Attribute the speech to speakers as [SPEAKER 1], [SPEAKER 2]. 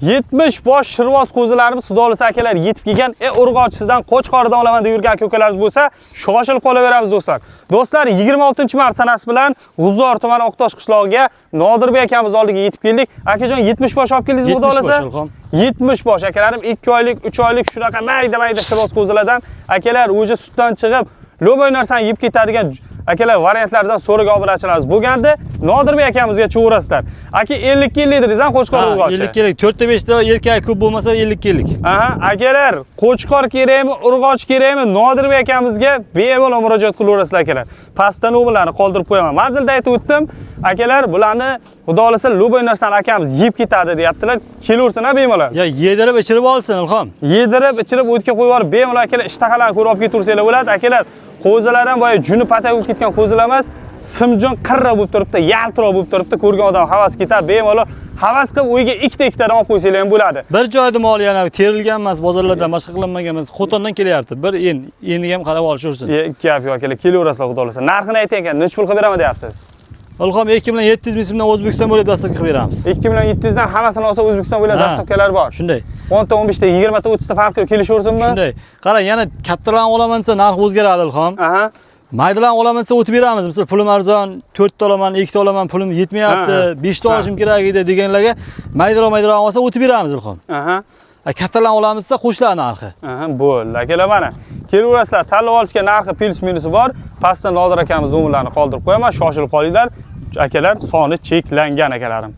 [SPEAKER 1] 70 bosh shirvoz qo'zilarimiz xudo xolasa akalar yetib kelgan. Urg'ochisidan, Qo'chqoridan olaman deb yurgan ko'kalarimiz bo'lsa, shoshilib qolaveramiz do'stlar. Do'stlar, 26-mart sanasi bilan G'uzor tumani Oqtosh qishlog'iga Nodirbek akamiz oldiga yetib keldik. Akajon 70 bosh olib keldingiz xudo xolasa? 70 bosh akalarim 2 oylik, 3 oylik shunaqa mayda shirvoz qo'zilardan akalar o'zi sutdan chiqib, lo'boy narsani yeb ketadigan akalar variantlardan so'riga obunachilarimiz bo'lganda Nodirbek akamizga cho'rasizlar. Aka 50 kellikdirsan Qo'chqor urg'ochi.
[SPEAKER 2] 50 kellik, 4 ta 5 ta erkak ko'p bo'lmasa 50 kellik.
[SPEAKER 1] Aha, akalar, Qo'chqor kerakmi, urg'och kerakmi, Nodirbek akamizga bemalol murojaat qilaverasizlar akalar. Pastdan o'g'illarni qoldirib qo'yaman. Manzilda aytib o'tdim. Akalar, bularni xudo xolasa lo'boy narsani akamiz yeb ketadi deyaptilar. Kelaversin ha bemalol.
[SPEAKER 2] Ya yedirib ichirib olsin Ilhom.
[SPEAKER 1] Yedirib ichirib o'tga qo'yib yuborib bemalol akalar ishtahalarni ko'rib olib ketaversanglar bo'ladi. Akalar, qo'zilar ham boya juni patak bo'lib ketgan qo'zilar emas, simjon qirra bo'lib turibdi, yaltiroq bo'lib turibdi. Ko'rgan odam havas ketadi, bemalol havas qilib uyga ikkita olib qo'ysanglar ham bo'ladi.
[SPEAKER 2] Bir joyda mol yana terilgan emas, bozorlardan boshqa qilinmagan emas, Xo'tondan kelyapti. Bir eniga ham qarab olishursin.
[SPEAKER 1] Ikki gap yo'q akalar, kelaverasizlar xudo xolasa. Narxini ayting ekan, necha pul qilib beraman deyapsiz?
[SPEAKER 2] Ilhom 2 million 700 ming so'mdan O'zbekiston bo'lib dastlab qilib beramiz.
[SPEAKER 1] 2 million 700 dan hammasini olsa O'zbekiston bo'lib dastavkalar bor.
[SPEAKER 2] Shunday.
[SPEAKER 1] 10 ta, 15 ta, 20 ta, 30 ta farqi kelishaversinmi?
[SPEAKER 2] Shunday. Qarang, yana kattalarni olaman desa narx o'zgaradi Ilhom.
[SPEAKER 1] Aha.
[SPEAKER 2] Maydalarni olaman desa o'tib beramiz. Misol pulim arzon, 4 ta olaman, 2 ta olaman, pulim yetmayapti, 5 ta olishim kerak edi deganlarga maydaroq olsa o'tib beramiz Ilhom.
[SPEAKER 1] Aha.
[SPEAKER 2] Kattalarni olamiz desa qo'shiladi narxi.
[SPEAKER 1] Aha, bo'ldi. Akalar mana. Kelaverasizlar, tanlab olishga narxi plus minusi bor. Pastdan Nodir akamiz o'g'illarni qoldirib qo'yaman, shoshilib qolinglar. Akalar, soni cheklangan akalarim.